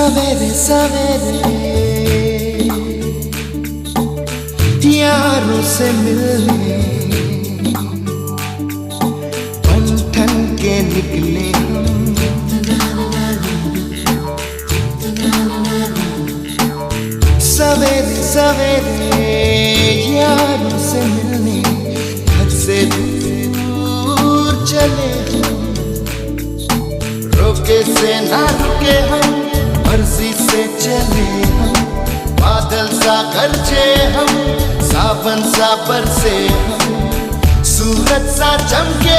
सवेरे सवेरे यारों से मिलने बन ठन के निकले हम। सवेरे सवेरे यारों से मिलने घर से दूर चले हम। रोके से ना रुके हम, मर्जी से चले हम। बादल सा गरजे हम, सावन सा बरसे हम, सूरज सा चमके